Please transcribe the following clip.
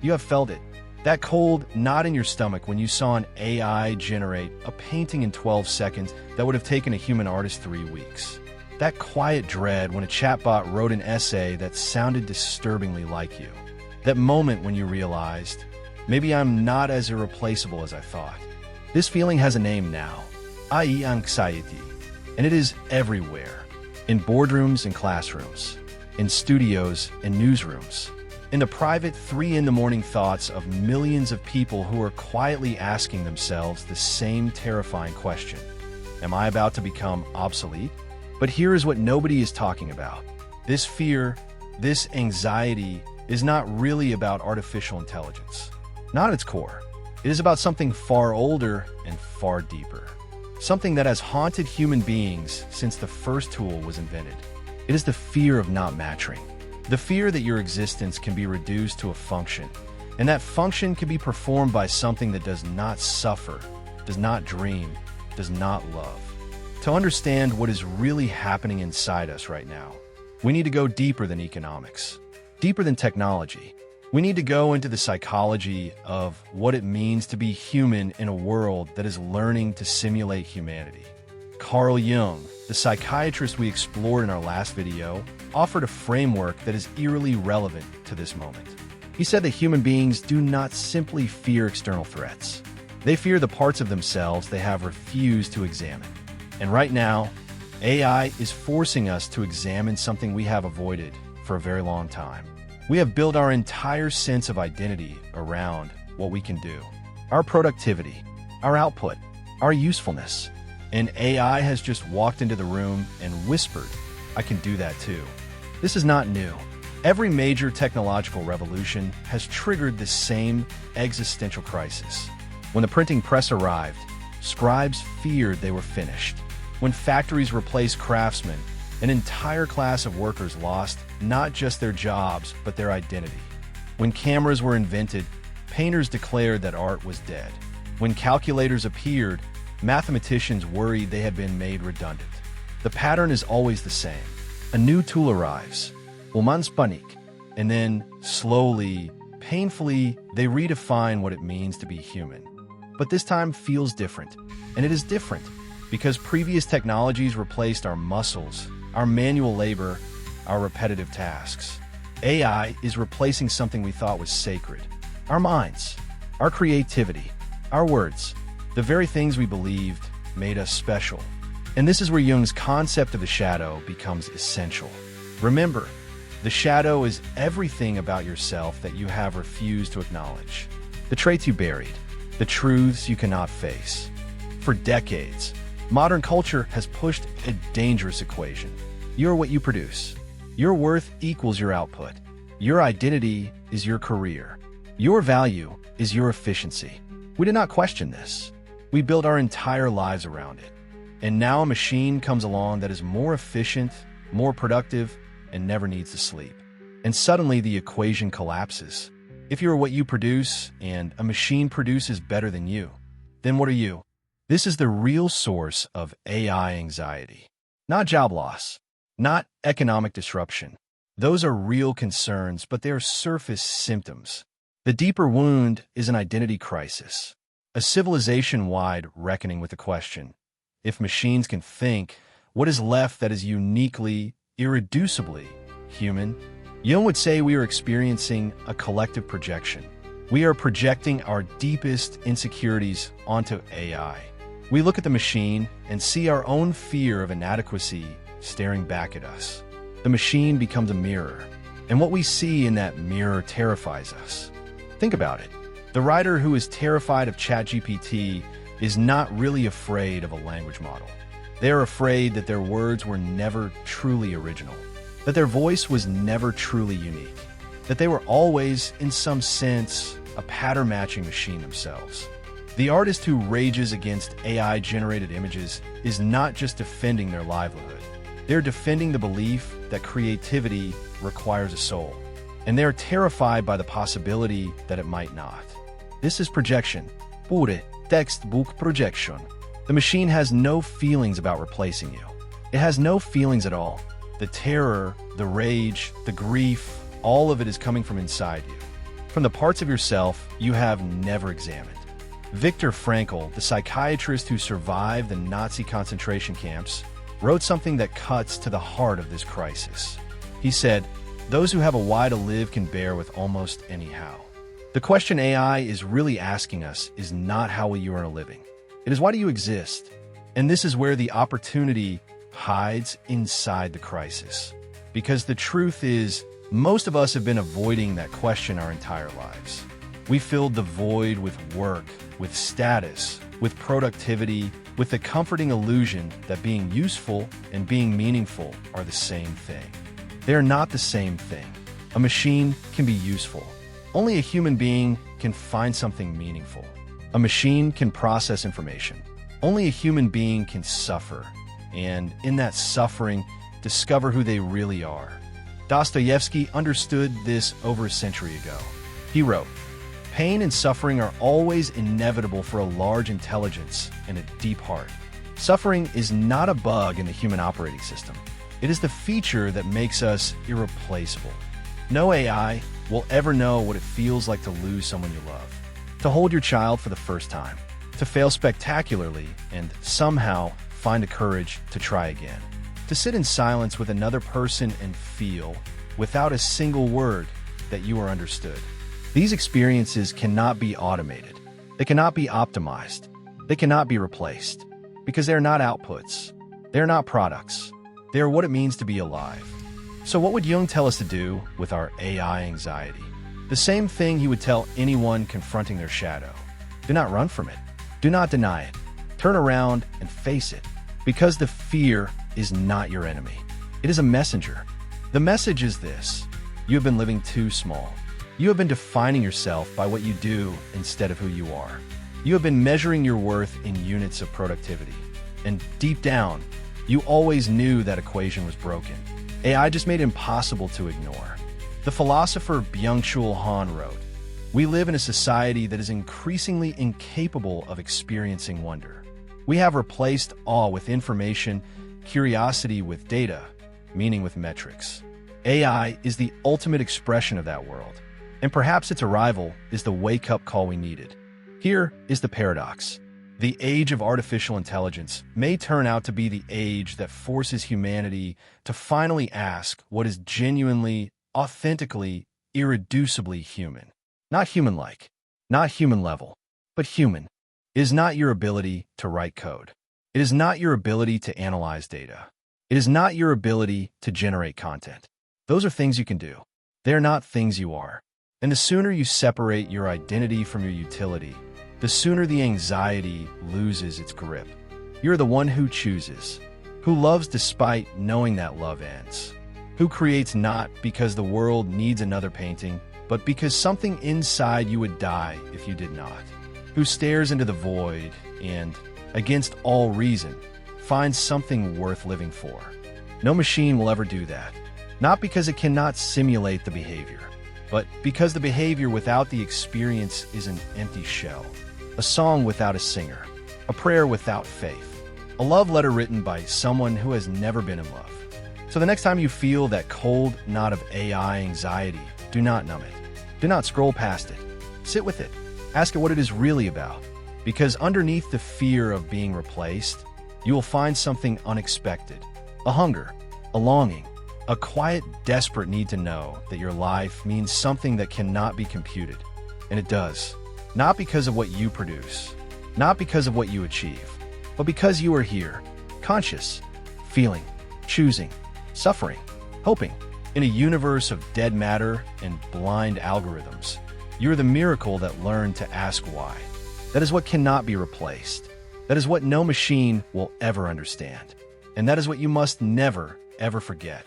You have felt it. That cold knot in your stomach when you saw an AI generate a painting in 12 seconds that would have taken a human artist 3 weeks. That quiet dread when a chatbot wrote an essay that sounded disturbingly like you. That moment when you realized, maybe I'm not as irreplaceable as I thought. This feeling has a name now, i.e. anxiety, and it is everywhere. In boardrooms and classrooms, in studios and newsrooms, in the private 3 a.m. thoughts of millions of people who are quietly asking themselves the same terrifying question. Am I about to become obsolete? But here is what nobody is talking about. This fear, this anxiety, is not really about artificial intelligence. Not at its core. It is about something far older and far deeper. Something that has haunted human beings since the first tool was invented. It is the fear of not matching. The fear that your existence can be reduced to a function, and that function can be performed by something that does not suffer, does not dream, does not love. To understand what is really happening inside us right now, we need to go deeper than economics, deeper than technology. We need to go into the psychology of what it means to be human in a world that is learning to simulate humanity. Carl Jung, the psychiatrist we explored in our last video, offered a framework that is eerily relevant to this moment. He said that human beings do not simply fear external threats. They fear the parts of themselves they have refused to examine. And right now, AI is forcing us to examine something we have avoided for a very long time. We have built our entire sense of identity around what we can do, our productivity, our output, our usefulness. And AI has just walked into the room and whispered, I can do that too. This is not new. Every major technological revolution has triggered the same existential crisis. When the printing press arrived, scribes feared they were finished. When factories replaced craftsmen, an entire class of workers lost not just their jobs, but their identity. When cameras were invented, painters declared that art was dead. When calculators appeared, mathematicians worried they had been made redundant. The pattern is always the same. A new tool arrives, Woman's Panik, and then, slowly, painfully, they redefine what it means to be human. But this time feels different, and it is different because previous technologies replaced our muscles, our manual labor, our repetitive tasks. AI is replacing something we thought was sacred, our minds, our creativity, our words, the very things we believed made us special. And this is where Jung's concept of the shadow becomes essential. Remember, the shadow is everything about yourself that you have refused to acknowledge. The traits you buried, the truths you cannot face. For decades, modern culture has pushed a dangerous equation. You're what you produce. Your worth equals your output. Your identity is your career. Your value is your efficiency. We did not question this. We built our entire lives around it. And now a machine comes along that is more efficient, more productive, and never needs to sleep. And suddenly the equation collapses. If you're what you produce and a machine produces better than you, then what are you? This is the real source of AI anxiety. Not job loss, not economic disruption. Those are real concerns, but they are surface symptoms. The deeper wound is an identity crisis, a civilization-wide reckoning with the question, if machines can think, what is left that is uniquely, irreducibly human? Jung would say we are experiencing a collective projection. We are projecting our deepest insecurities onto AI. We look at the machine and see our own fear of inadequacy staring back at us. The machine becomes a mirror, and what we see in that mirror terrifies us. Think about it. The writer who is terrified of ChatGPT is not really afraid of a language model. They are afraid that their words were never truly original, that their voice was never truly unique, that they were always, in some sense, a pattern-matching machine themselves. The artist who rages against AI-generated images is not just defending their livelihood. They're defending the belief that creativity requires a soul, and they're terrified by the possibility that it might not. This is projection, pure textbook projection. The machine has no feelings about replacing you. It has no feelings at all. The terror, the rage, the grief, all of it is coming from inside you. from the parts of yourself you have never examined. Viktor Frankl, the psychiatrist who survived the Nazi concentration camps, wrote something that cuts to the heart of this crisis. He said, "Those who have a why to live can bear with almost any how." The question AI is really asking us is not how will you earn a living. It is why do you exist? And this is where the opportunity hides inside the crisis. Because the truth is, most of us have been avoiding that question our entire lives. We filled the void with work, with status, with productivity, with the comforting illusion that being useful and being meaningful are the same thing. They are not the same thing. A machine can be useful. Only a human being can find something meaningful. A machine can process information. Only a human being can suffer, and in that suffering, discover who they really are. Dostoevsky understood this over a century ago. He wrote, "Pain and suffering are always inevitable for a large intelligence and a deep heart. Suffering is not a bug in the human operating system. It is the feature that makes us irreplaceable. No AI will ever know what it feels like to lose someone you love, to hold your child for the first time, to fail spectacularly and somehow find the courage to try again, to sit in silence with another person and feel, without a single word, that you are understood. These experiences cannot be automated. They cannot be optimized. They cannot be replaced, because they are not outputs. They are not products. They are what it means to be alive." So what would Jung tell us to do with our AI anxiety? The same thing he would tell anyone confronting their shadow. Do not run from it. Do not deny it. Turn around and face it, because the fear is not your enemy. It is a messenger. The message is this: you have been living too small. You have been defining yourself by what you do instead of who you are. You have been measuring your worth in units of productivity. And deep down, you always knew that equation was broken. AI just made it impossible to ignore. The philosopher Byung-Chul Han wrote, "We live in a society that is increasingly incapable of experiencing wonder. We have replaced awe with information, curiosity with data, meaning with metrics. AI is the ultimate expression of that world, and perhaps its arrival is the wake-up call we needed." Here is the paradox. The age of artificial intelligence may turn out to be the age that forces humanity to finally ask what is genuinely, authentically, irreducibly human. Not human-like, not human level, but human. It is not your ability to write code. It is not your ability to analyze data. It is not your ability to generate content. Those are things you can do. They are not things you are. And the sooner you separate your identity from your utility, the sooner the anxiety loses its grip. You're the one who chooses, who loves despite knowing that love ends, who creates not because the world needs another painting, but because something inside you would die if you did not, who stares into the void and, against all reason, finds something worth living for. No machine will ever do that, not because it cannot simulate the behavior, but because the behavior without the experience is an empty shell. A song without a singer, a prayer without faith, a love letter written by someone who has never been in love. So the next time you feel that cold knot of AI anxiety, do not numb it. Do not scroll past it. Sit with it. Ask it what it is really about. Because underneath the fear of being replaced, you will find something unexpected. A hunger, a longing, a quiet, desperate need to know that your life means something that cannot be computed. And it does. Not because of what you produce, not because of what you achieve, but because you are here, conscious, feeling, choosing, suffering, hoping, in a universe of dead matter and blind algorithms. You are the miracle that learned to ask why. That is what cannot be replaced. That is what no machine will ever understand. And that is what you must never, ever forget.